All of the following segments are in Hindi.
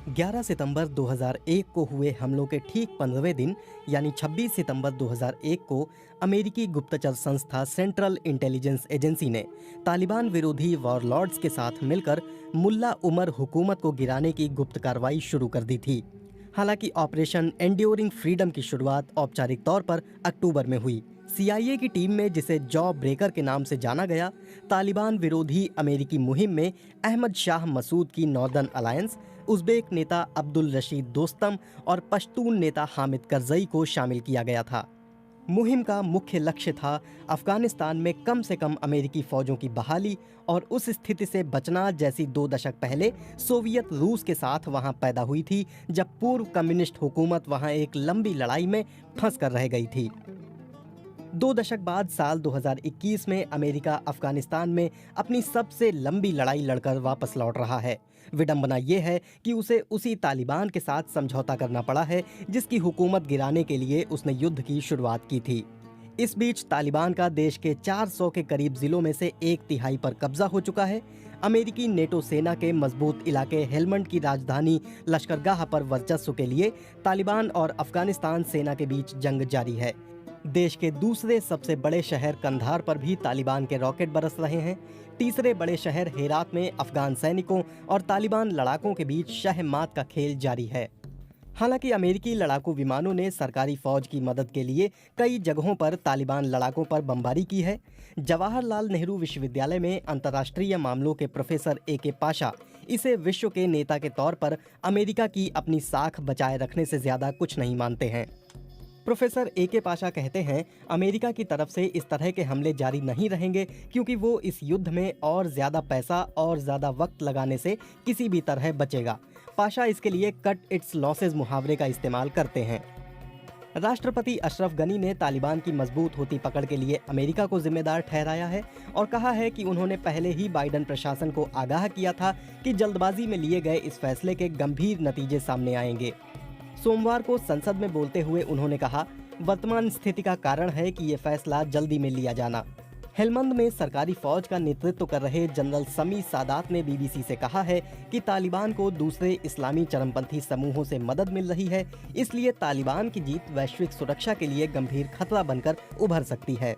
11 सितंबर 2001 को हुए हमलों के ठीक 15वें दिन यानी 26 सितंबर 2001 को अमेरिकी गुप्तचर संस्था सेंट्रल इंटेलिजेंस एजेंसी ने तालिबान विरोधी वॉरलॉर्ड्स के साथ मिलकर मुल्ला उमर हुकूमत को गिराने की गुप्त कार्रवाई शुरू कर दी थी। हालांकि ऑपरेशन एंड्योरिंग फ्रीडम की शुरुआत औपचारिक तौर पर अक्टूबर में हुई। CIA की टीम में, जिसे जॉ ब्रेकर के नाम से जाना गया, तालिबान विरोधी अमेरिकी मुहिम में अहमद शाह मसूद की नॉर्दर्न अलायंस, उज़्बेक नेता अब्दुल रशीद दोस्तम और पश्तून नेता हामिद करजई को शामिल किया गया था। मुहिम का मुख्य लक्ष्य था अफगानिस्तान में कम से कम अमेरिकी फौजों की बहाली और उस स्थिति से बचना जैसी 2 दशक पहले सोवियत रूस के साथ वहां पैदा हुई थी, जब पूर्व कम्युनिस्ट हुकूमत वहां एक लंबी लड़ाई में फंस कर रह गई थी। 2 दशक बाद साल 2021 में अमेरिका अफगानिस्तान में अपनी सबसे लंबी लड़ाई लड़कर वापस लौट रहा है। विडंबना ये है कि उसे उसी तालिबान के साथ समझौता करना पड़ा है जिसकी हुकूमत गिराने के लिए उसने युद्ध की शुरुआत की थी। इस बीच तालिबान का देश के 400 के करीब जिलों में से 1/3 पर कब्जा हो चुका है। अमेरिकी नेटो सेना के मजबूत इलाके हेलमंड की राजधानी लश्करगाह पर वर्चस्व के लिए तालिबान और अफगानिस्तान सेना के बीच जंग जारी है। देश के दूसरे सबसे बड़े शहर कंधार पर भी तालिबान के रॉकेट बरस रहे हैं। तीसरे बड़े शहर हेरात में अफगान सैनिकों और तालिबान लड़ाकों के बीच शह-मात का खेल जारी है। हालांकि अमेरिकी लड़ाकू विमानों ने सरकारी फौज की मदद के लिए कई जगहों पर तालिबान लड़ाकों पर बमबारी की है। जवाहरलाल नेहरू विश्वविद्यालय में अंतर्राष्ट्रीय मामलों के प्रोफेसर AK पाशा इसे विश्व के नेता के तौर पर अमेरिका की अपनी साख बचाए रखने से ज्यादा कुछ नहीं मानते हैं। प्रोफेसर AK पाशा कहते हैं, अमेरिका की तरफ से इस तरह के हमले जारी नहीं रहेंगे क्योंकि वो इस युद्ध में और ज्यादा पैसा और ज्यादा वक्त लगाने से किसी भी तरह बचेगा। पाशा इसके लिए कट इट्स लॉसेज मुहावरे का इस्तेमाल करते हैं। राष्ट्रपति अशरफ गनी ने तालिबान की मजबूत होती पकड़ के लिए अमेरिका को जिम्मेदार ठहराया है और कहा है कि उन्होंने पहले ही बाइडेन प्रशासन को आगाह किया था कि जल्दबाजी में लिए गए इस फैसले के गंभीर नतीजे सामने आएंगे। सोमवार को संसद में बोलते हुए उन्होंने कहा, वर्तमान स्थिति का कारण है कि ये फैसला जल्दी में लिया जाना। हेलमंद में सरकारी फौज का नेतृत्व कर रहे जनरल समी सादात ने BBC से कहा है कि तालिबान को दूसरे इस्लामी चरमपंथी समूहों से मदद मिल रही है, इसलिए तालिबान की जीत वैश्विक सुरक्षा के लिए गंभीर खतरा बनकर उभर सकती है।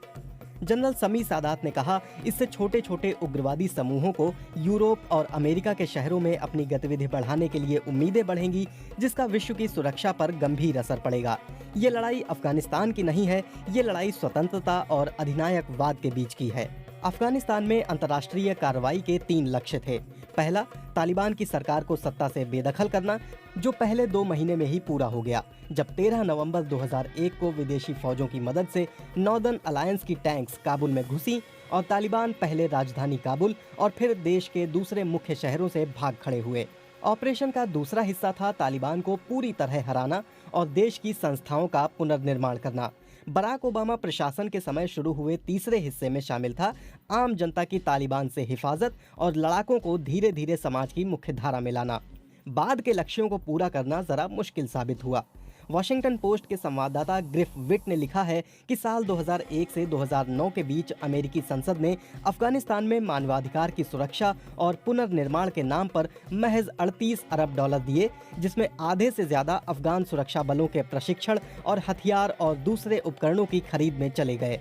जनरल समी सादात ने कहा, इससे छोटे छोटे उग्रवादी समूहों को यूरोप और अमेरिका के शहरों में अपनी गतिविधि बढ़ाने के लिए उम्मीदें बढ़ेंगी, जिसका विश्व की सुरक्षा पर गंभीर असर पड़ेगा। ये लड़ाई अफगानिस्तान की नहीं है, ये लड़ाई स्वतंत्रता और अधिनायकवाद के बीच की है। अफगानिस्तान में अंतर्राष्ट्रीय कार्रवाई के 3 लक्ष्य थे। पहला, तालिबान की सरकार को सत्ता से बेदखल करना, जो पहले 2 महीने में ही पूरा हो गया, जब 13 नवंबर 2001 को विदेशी फौजों की मदद से नॉर्दर्न अलायंस की टैंक्स काबुल में घुसी और तालिबान पहले राजधानी काबुल और फिर देश के दूसरे मुख्य शहरों से भाग खड़े हुए। ऑपरेशन का दूसरा हिस्सा था तालिबान को पूरी तरह हराना और देश की संस्थाओं का पुनर्निर्माण करना। बराक ओबामा प्रशासन के समय शुरू हुए तीसरे हिस्से में शामिल था आम जनता की तालिबान से हिफाजत और लड़ाकों को धीरे धीरे समाज की मुख्य धारा में लाना। बाद के लक्ष्यों को पूरा करना जरा मुश्किल साबित हुआ। वॉशिंगटन पोस्ट के संवाददाता ग्रिफ विट ने लिखा है कि साल 2001 से 2009 के बीच अमेरिकी संसद ने अफगानिस्तान में मानवाधिकार की सुरक्षा और पुनर्निर्माण के नाम पर महज $38 अरब दिए, जिसमें आधे से ज्यादा अफगान सुरक्षा बलों के प्रशिक्षण और हथियार और दूसरे उपकरणों की खरीद में चले गए।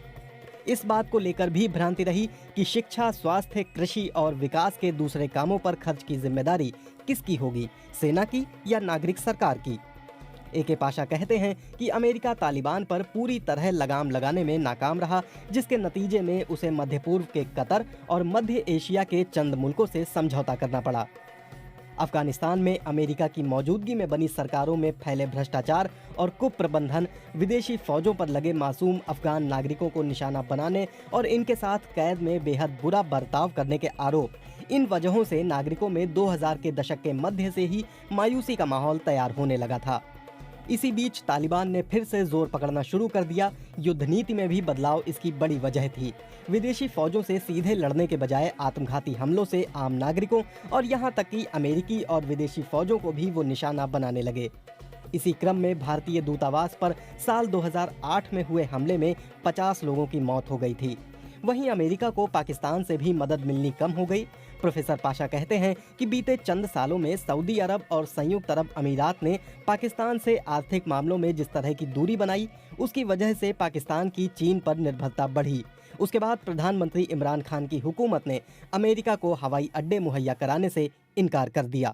इस बात को लेकर भी भ्रांति रही कि शिक्षा, स्वास्थ्य, कृषि और विकास के दूसरे कामों पर खर्च की जिम्मेदारी किसकी होगी, सेना की या नागरिक सरकार की। AK पाशा कहते हैं कि अमेरिका तालिबान पर पूरी तरह लगाम लगाने में नाकाम रहा, जिसके नतीजे में उसे मध्य पूर्व के कतर और मध्य एशिया के चंद मुल्कों से समझौता करना पड़ा। अफगानिस्तान में अमेरिका की मौजूदगी में बनी सरकारों में फैले भ्रष्टाचार और कुप्रबंधन, विदेशी फौजों पर लगे मासूम अफगान नागरिकों को निशाना बनाने और इनके साथ कैद में बेहद बुरा बर्ताव करने के आरोप, इन वजहों से नागरिकों में 2000 के दशक के मध्य से ही मायूसी का माहौल तैयार होने लगा था। इसी बीच तालिबान ने फिर से जोर पकड़ना शुरू कर दिया। युद्ध नीति में भी बदलाव इसकी बड़ी वजह थी। विदेशी फौजों से सीधे लड़ने के बजाय आत्मघाती हमलों से आम नागरिकों और यहाँ तक कि अमेरिकी और विदेशी फौजों को भी वो निशाना बनाने लगे। इसी क्रम में भारतीय दूतावास पर साल 2008 में हुए हमले में 50 लोगों की मौत हो गई थी। वहीं अमेरिका को पाकिस्तान से भी मदद मिलनी कम हो गई। प्रोफेसर पाशा कहते हैं कि बीते चंद सालों में सऊदी अरब और संयुक्त अरब अमीरात ने पाकिस्तान से आर्थिक मामलों में जिस तरह की दूरी बनाई, उसकी वजह से पाकिस्तान की चीन पर निर्भरता बढ़ी। उसके बाद प्रधानमंत्री इमरान खान की हुकूमत ने अमेरिका को हवाई अड्डे मुहैया कराने से इनकार कर दिया।